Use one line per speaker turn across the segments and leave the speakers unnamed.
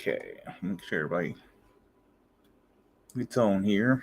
Okay, make sure everybody gets on here.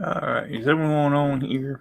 All right, is everyone on here?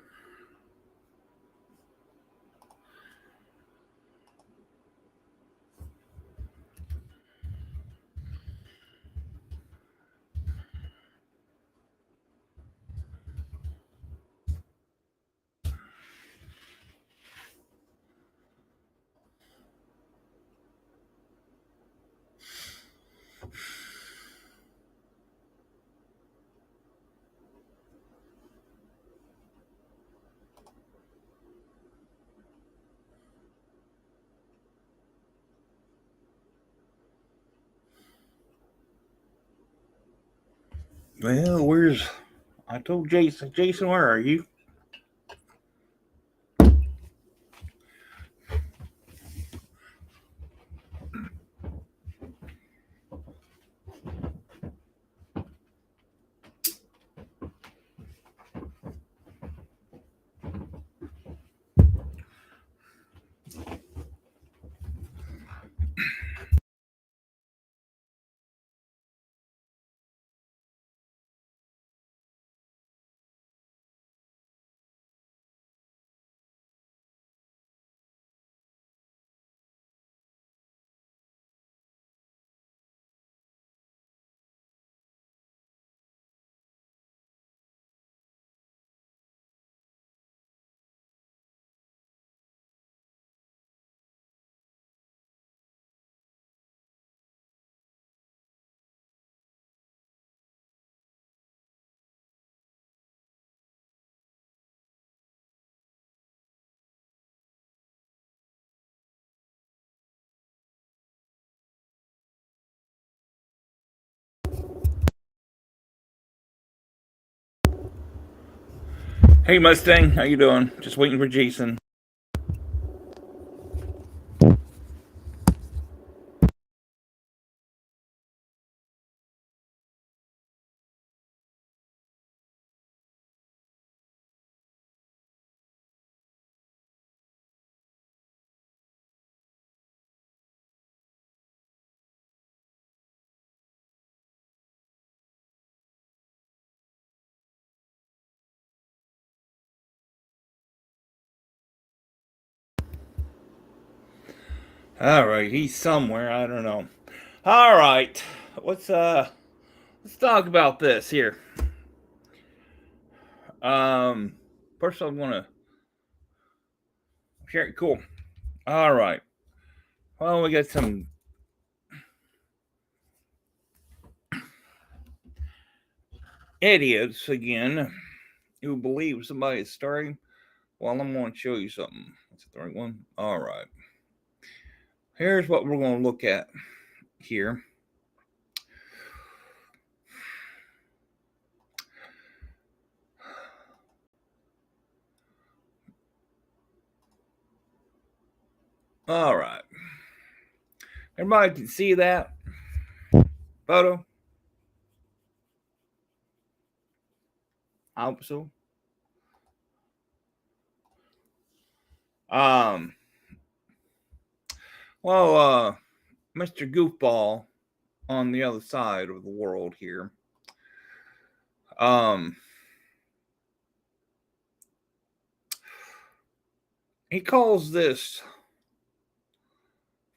Well, I told Jason. Jason, where are you? Hey Mustang, how you doing? Just waiting for Jason. All right, he's somewhere. I don't know. All right, let's talk about this here. First I want to share it. Cool. All right. Well, we got some idiots again who believe somebody's story. Well, I'm going to show you something. That's the right one. All right. Here's what we're going to look at here. All right. Everybody can see that photo? I hope so. Well, Mr. Goofball on the other side of the world here. He calls this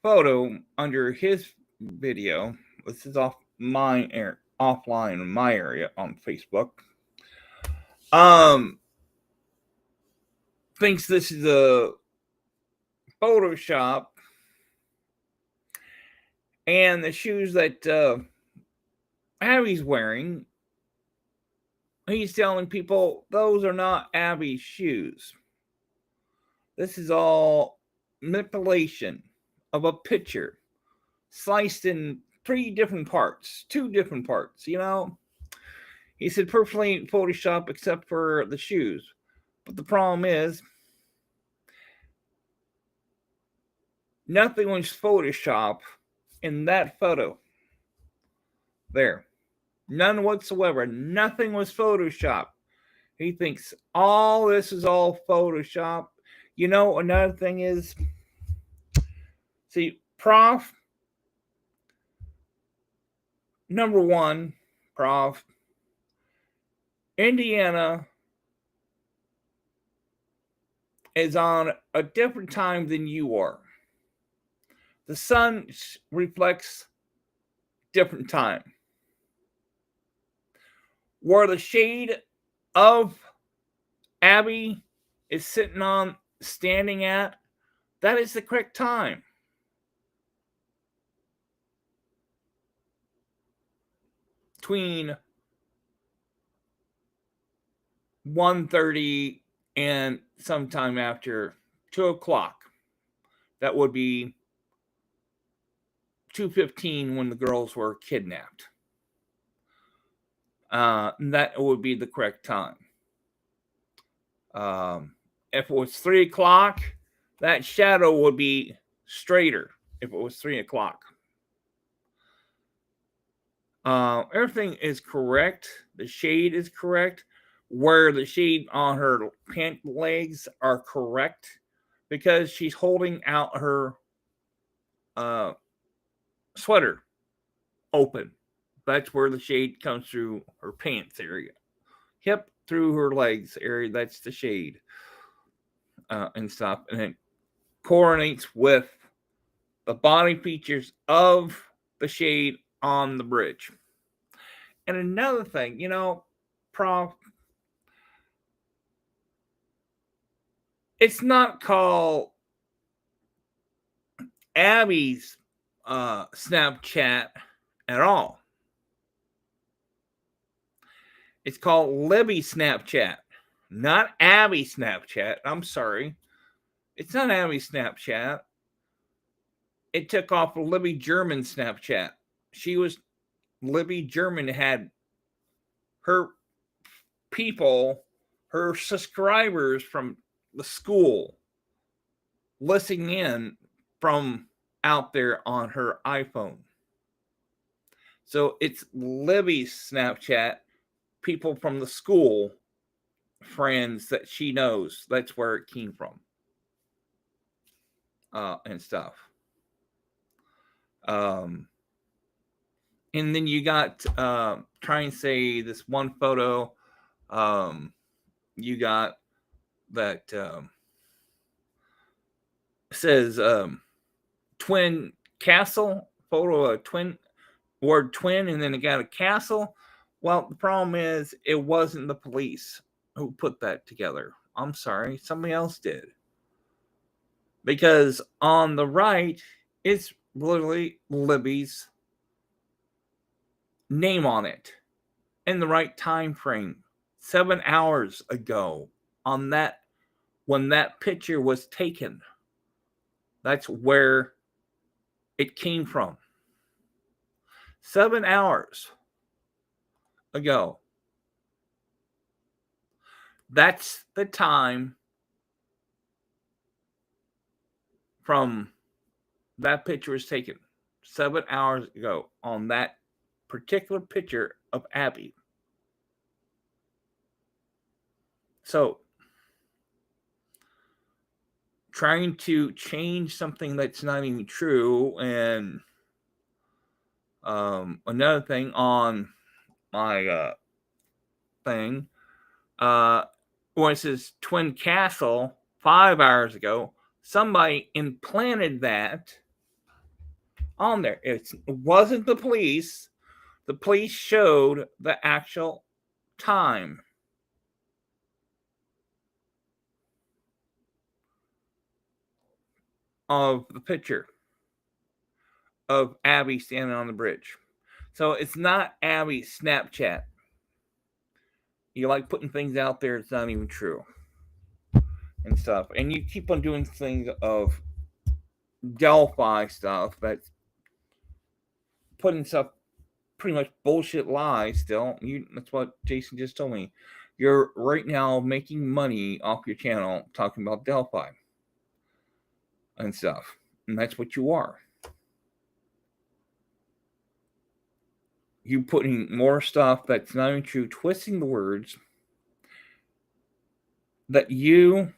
photo under his video. This is offline in my area on Facebook. Thinks this is a Photoshop, and the shoes that Abby's wearing, he's telling people those are not Abby's shoes. This is all manipulation of a picture sliced in two different parts. He said perfectly Photoshop except for the shoes. But the problem is nothing was Photoshop in that photo. There. None whatsoever. Nothing was Photoshop. He thinks all this is all Photoshop. Another thing is, see, Prof, number one, Prof, Indiana is on a different time than you are. The sun reflects different time. Where the shade of Abby is standing at, that is the correct time. Between 1:30 and sometime after 2 o'clock. That would be 2:15 when the girls were kidnapped. That would be the correct time. If it was 3 o'clock, that shadow would be straighter if it was 3 o'clock. Everything is correct. The shade is correct. Where the shade on her pant legs are correct because she's holding out her sweater open. That's where the shade comes through her pants area. Hip through her legs area, that's the shade and stuff. And it coordinates with the body features of the shade on the bridge. And another thing, Prof, it's not called Abby's Snapchat at all. It's called Libby Snapchat, not Abby Snapchat. I'm sorry. It's not Abby Snapchat. It took off of Libby German Snapchat. Libby German had her people, her subscribers from the school listening in from out there on her iPhone. So it's Libby's Snapchat, people from the school, friends that she knows. That's where it came from. And stuff. And then you got, try and say this one photo, you got that says twin castle, photo of twin, word twin, and then it got a castle. Well, the problem is it wasn't the police who put that together. I'm sorry, somebody else did. Because on the right, it's literally Libby's name on it in the right time frame. 7 hours ago on that when that picture was taken. That's where it came from. 7 hours ago. That's the time from that picture was taken 7 hours ago on that particular picture of Abby. So, trying to change something that's not even true, and another thing on my thing, when it says Twin Castle 5 hours ago, somebody implanted that on there. It wasn't the police. The police showed the actual time of the picture of Abby standing on the bridge. So it's not Abby's Snapchat. You like putting things out there, it's not even true. And stuff. And you keep on doing things of Delphi stuff that's putting stuff pretty much bullshit lies still. That's what Jason just told me. You're right now making money off your channel talking about Delphi and stuff. And that's what you are. You putting more stuff that's not even true, twisting the words that you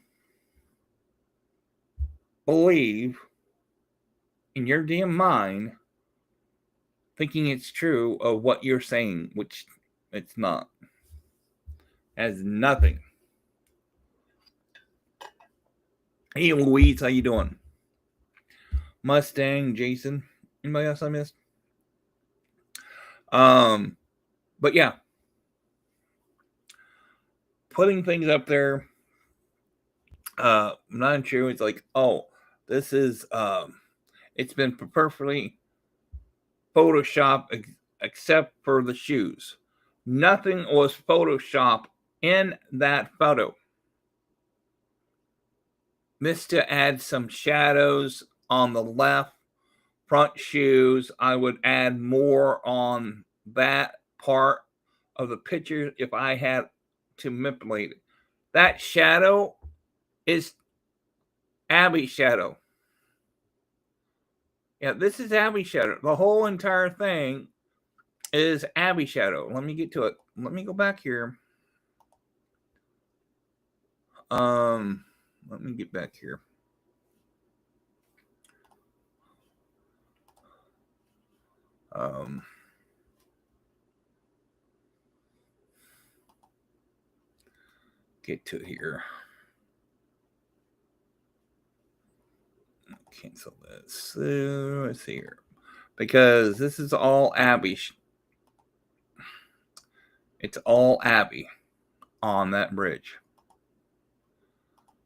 believe in your damn mind, thinking it's true of what you're saying, which it's not. Has nothing. Hey Louise, how you doing? Mustang, Jason. Anybody else I missed? But yeah. Putting things up there not true. It's like, oh, this is it's been perfectly photoshopped except for the shoes. Nothing was photoshopped in that photo. Missed to add some shadows on the left front shoes. I would add more on that part of the picture if I had to manipulate it. That shadow is Abby's shadow. Yeah, this is Abby's shadow. The whole entire thing is Abby's shadow. Let me get to it. Let me go back here. Let me get back here. Get to here. Cancel this. Let's see here. Because this is all Abby. It's all Abby on that bridge.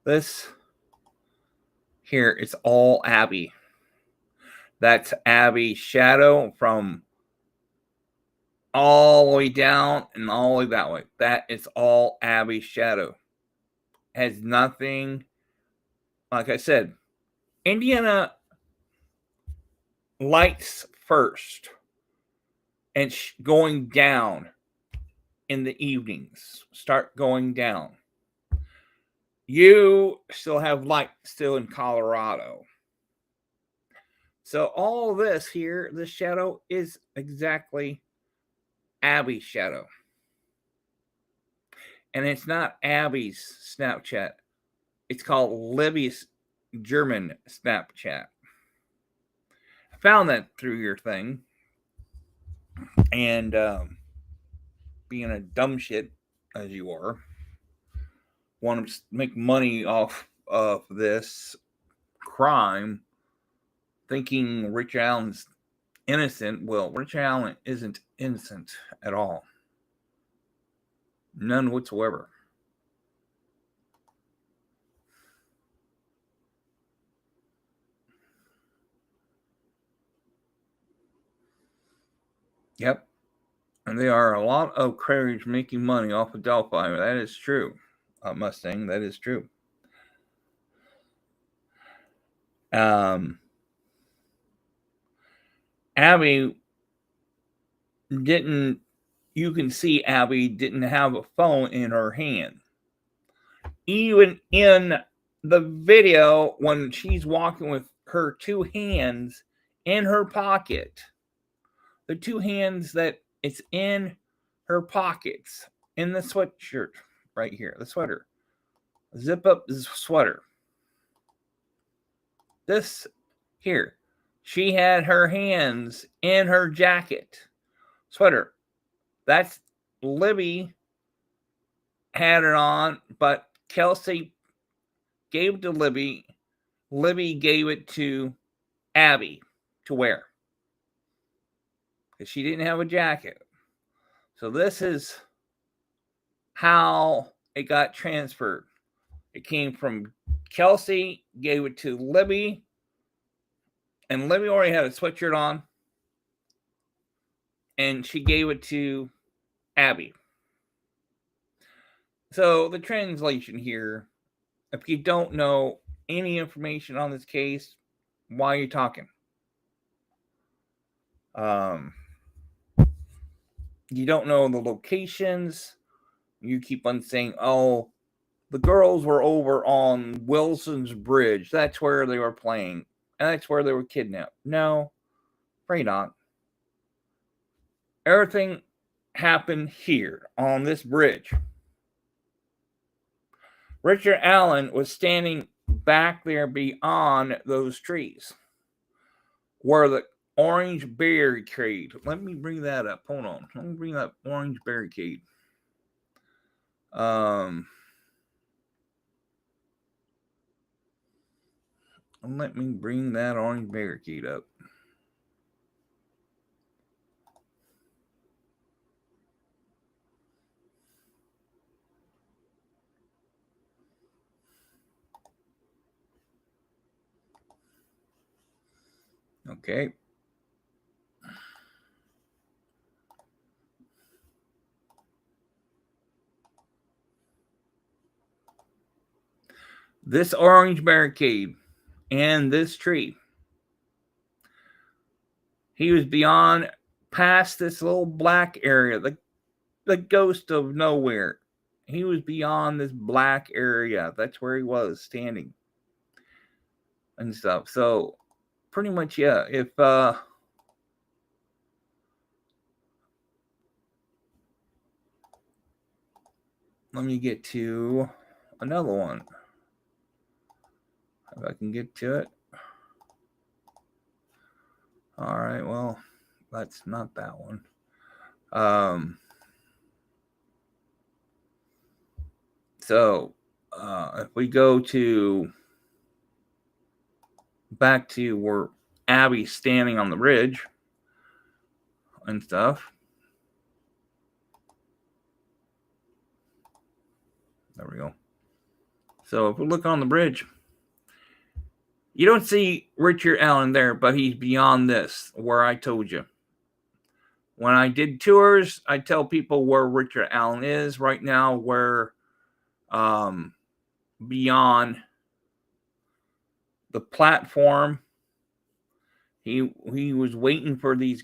This here is all Abby. That's Abby's shadow from all the way down and all the way that way. That is all Abby's shadow. Has nothing, like I said, Indiana lights first and going down in the evenings. Start going down. You still have light still in Colorado. So all this here, this shadow is exactly Abby's shadow. And it's not Abby's Snapchat. It's called Libby's German Snapchat. I found that through your thing. And being a dumb shit as you are, want to make money off of this crime, thinking Rich Allen's innocent. Well, Rich Allen isn't innocent at all. None whatsoever. Yep. And there are a lot of carriers making money off of Delphi. That is true. Mustang, that is true. Abby didn't, you can see Abby didn't have a phone in her hand. Even in the video, when she's walking with her two hands in her pocket, the two hands that it's in her pockets, in the sweatshirt right here, the sweater, zip up sweater. This here, she had her hands in her jacket sweater. That's Libby had it on, but Kelsey gave it to Libby. Libby gave it to Abby to wear because she didn't have a jacket. So this is how it got transferred. It came from Kelsey, gave it to Libby, and Libby already had a sweatshirt on, and she gave it to Abby. So the translation here, if you don't know any information on this case, why are you talking? You don't know the locations. You keep on saying, oh, the girls were over on Wilson's Bridge. That's where they were playing. And that's where they were kidnapped. No, afraid not. Everything happened here on this bridge. Richard Allen was standing back there beyond those trees where the orange barricade. Let me bring that up. Hold on. Let me bring that orange barricade. Let me bring that orange barricade up. Okay. This orange barricade and this tree. He was beyond, past this little black area, the ghost of nowhere. He was beyond this black area. That's where he was standing and stuff. So pretty much, yeah, if let me get to another one. If I can get to it. All right, well, that's not that one. So if we go to back to where Abby's standing on the ridge and stuff. There we go. So if we look on the bridge, you don't see Richard Allen there, but he's beyond this, where I told you. When I did tours, I tell people where Richard Allen is right now, where beyond the platform, he was waiting for these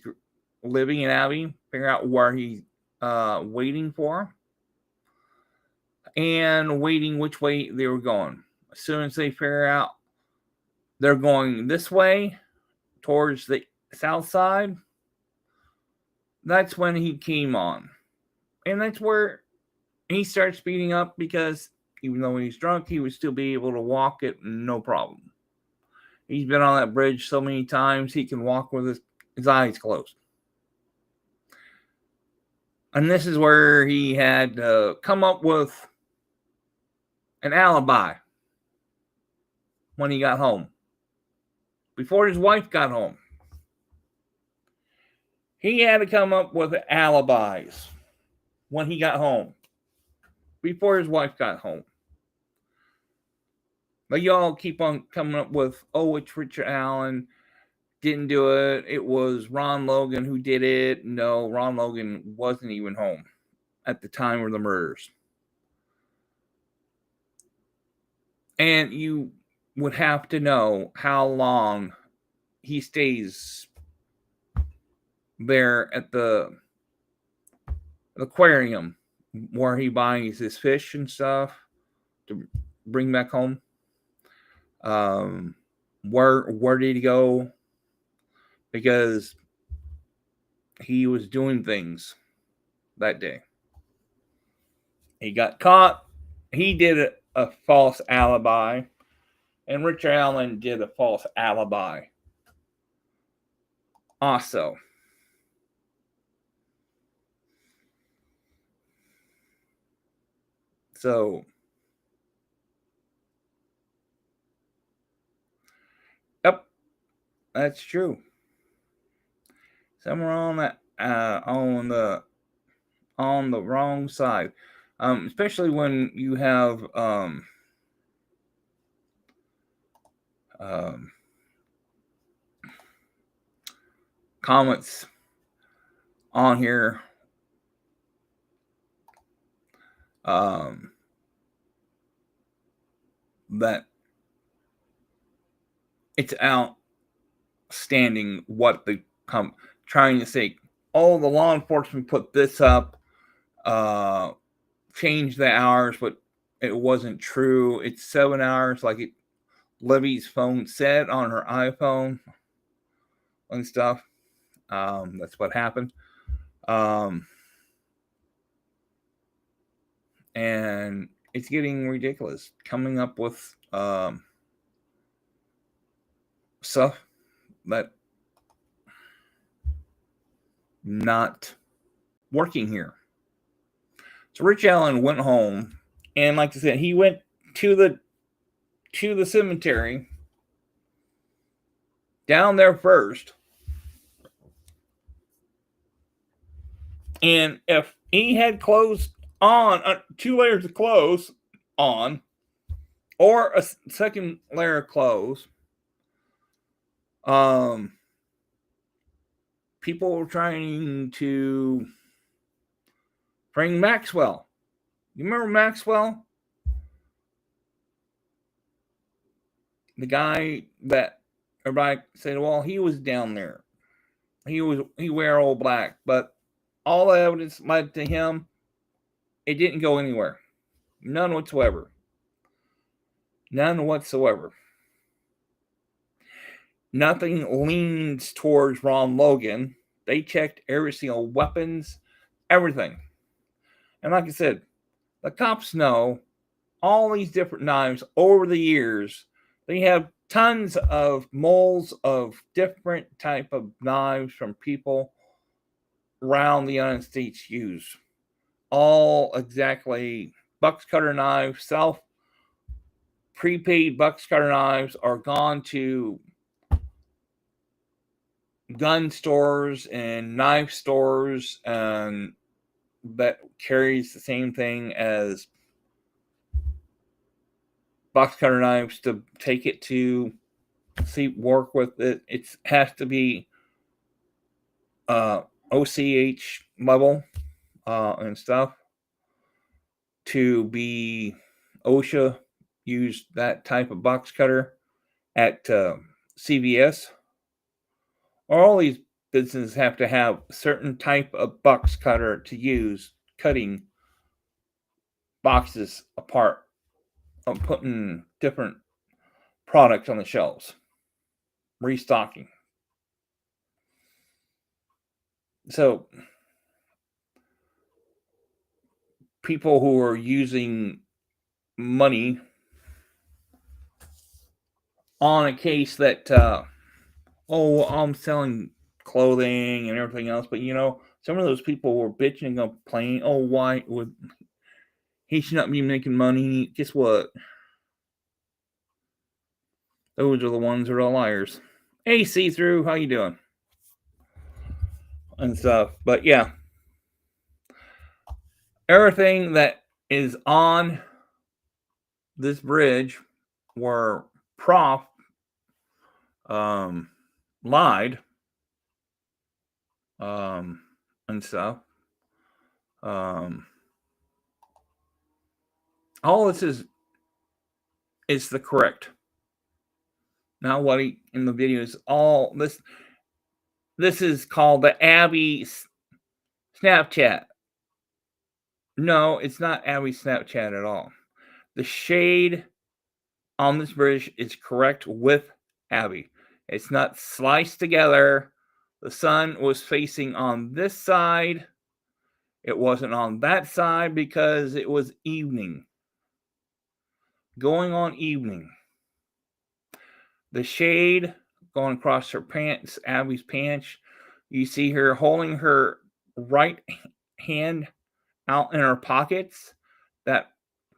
Libby and Abby, figure out where he's waiting for, and waiting which way they were going. As soon as they figure out they're going this way towards the south side, that's when he came on. And that's where he starts speeding up, because even though he's drunk, he would still be able to walk it no problem. He's been on that bridge so many times, he can walk with his eyes closed. And this is where he had come up with an alibi when he got home. Before his wife got home. He had to come up with alibis when he got home. Before his wife got home. But y'all keep on coming up with, oh, it's Richard Allen. didn't do it. It was Ron Logan who did it. No, Ron Logan wasn't even home at the time of the murders. And you would have to know how long he stays there at the aquarium where he buys his fish and stuff to bring back home. Where did he go? Because he was doing things that day. He got caught. He did a false alibi, and Richard Allen did a false alibi also. So, yep, that's true. Somewhere on that on the wrong side, especially when you have comments on here that it's outstanding what the trying to say. Oh, the law enforcement put this up, changed the hours, but it wasn't true. It's 7 hours, like Libby's phone said on her iPhone and stuff. That's what happened. And it's getting ridiculous coming up with stuff that not working here. So Rich Allen went home, and like I said, he went to the cemetery down there first. And if he had clothes on, 2 layers of clothes on, or a second layer of clothes, people were trying to bring Maxwell. You remember Maxwell? The guy that everybody said, well, he was down there. He wear all black, but all the evidence led to him. It didn't go anywhere. None whatsoever. None whatsoever. Nothing leans towards Ron Logan. They checked every single weapons, everything. And like I said, the cops know all these different knives over the years. They have tons of molds of different type of knives from people around the United States use. All exactly box cutter knives, self prepaid box cutter knives are gone to gun stores and knife stores, and that carries the same thing as box cutter knives to take it to see work with it. It has to be OCH level and stuff to be OSHA used that type of box cutter at CVS. All these businesses have to have a certain type of box cutter to use cutting boxes apart of putting different products on the shelves, restocking. So people who are using money on a case that I'm selling clothing and everything else, but some of those people were bitching and complaining, why would he should not be making money? Guess what? Those are the ones that are liars. Hey, see-through, how you doing? And stuff. But yeah, everything that is on this bridge were prof lied and stuff. All this is the correct. Now what he in the video is all this. This is called the Abby Snapchat. No, it's not Abby Snapchat at all. The shade on this bridge is correct with Abby. It's not sliced together. The sun was facing on this side. It wasn't on that side because it was evening. Going on evening. The shade going across her pants, Abby's pants. You see her holding her right hand out in her pockets. That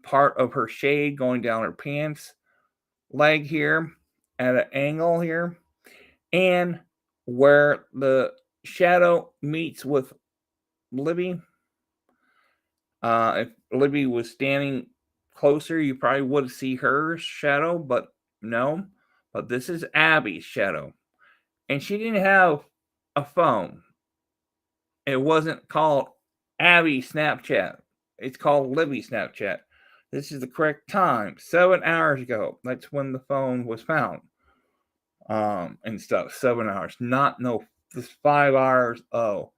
part of her shade going down her pants leg here at an angle here. And where the shadow meets with Libby. If Libby was standing closer, you probably would see her shadow, but no. But this is Abby's shadow. And she didn't have a phone. It wasn't called Abby Snapchat. It's called Libby Snapchat. This is the correct time. 7 hours ago. That's when the phone was found. And stuff. 7 hours. Not no this 5 hours. Oh,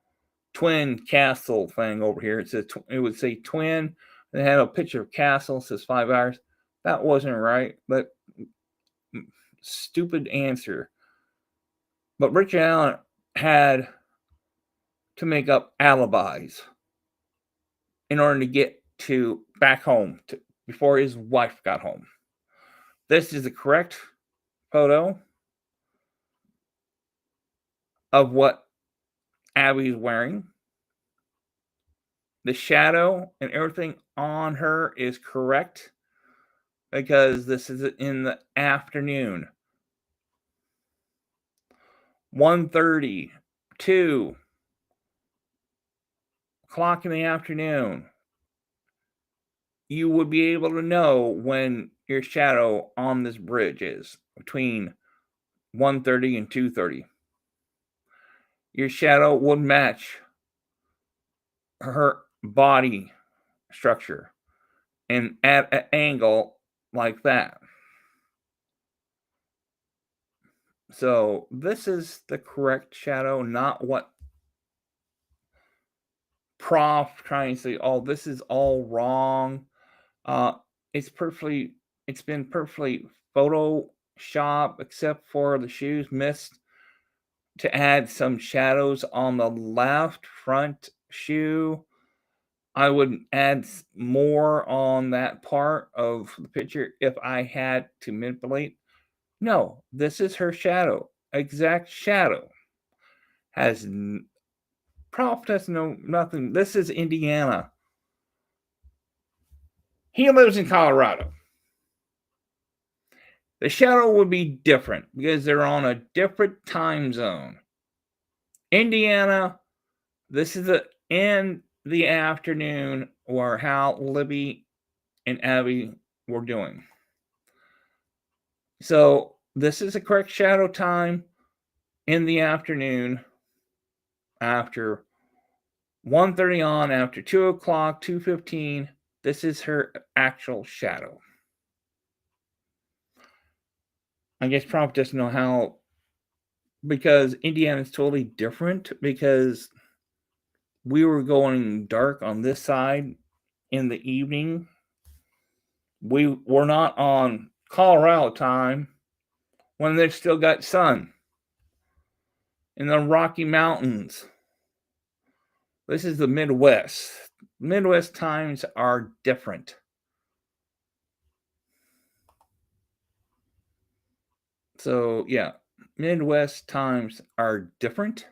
twin castle thing over here. It says it would say twin. And it had a picture of castle. It says 5 hours. That wasn't right. But stupid answer. But Richard Allen had to make up alibis in order to get to back home before his wife got home. This is the correct photo of what Abby's wearing. The shadow and everything on her is correct because this is in the afternoon. 1:30, 2 o'clock in the afternoon. You would be able to know when your shadow on this bridge is between 1:30 and 2:30. Your shadow would match her body structure and at an angle like that. So this is the correct shadow, not what Prof trying to say, oh, this is all wrong. It's been perfectly Photoshop except for the shoes missed to add some shadows on the left front shoe. I would add more on that part of the picture if I had to manipulate. No, this is her shadow. Exact shadow. Prof doesn't know nothing. This is Indiana. He lives in Colorado. The shadow would be different because they're on a different time zone. Indiana, this is in the afternoon or how Libby and Abby were doing. So this is the correct shadow time in the afternoon after 1:30 on, after 2 o'clock, 2:15. This is her actual shadow. I guess Prof doesn't know how, because Indiana is totally different because we were going dark on this side in the evening. We were not on Colorado time when they've still got sun in the Rocky Mountains. This is the Midwest. Midwest times are different. So, yeah, Midwest times are different.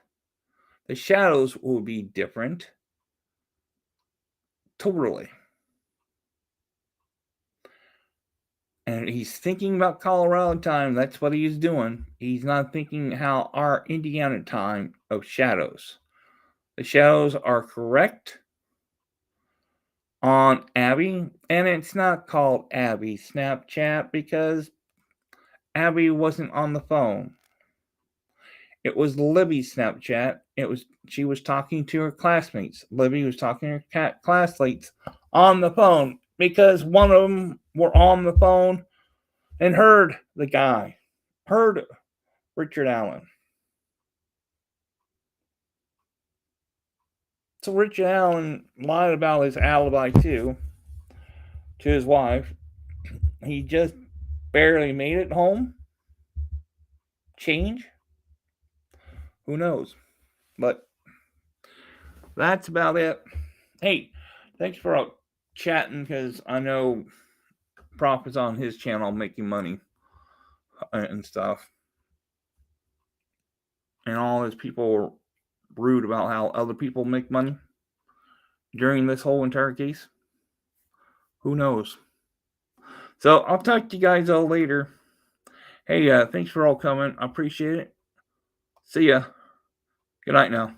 The shadows will be different. Totally. And he's thinking about Colorado time. That's what he's doing. He's not thinking how our Indiana time of shadows. The shadows are correct on Abby, and it's not called Abby Snapchat because Abby wasn't on the phone. It was Libby's Snapchat. She was talking to her classmates. Libby was talking to her classmates on the phone because one of them were on the phone and heard the guy, heard Richard Allen. So Richard Allen lied about his alibi too to his wife. He just barely made it home. Change? Who knows? But that's about it. Hey, thanks for chatting because I know Prof is on his channel making money and stuff. And all his people were rude about how other people make money during this whole entire case. Who knows? So I'll talk to you guys all later. Hey, thanks for all coming. I appreciate it. See ya. Good night now.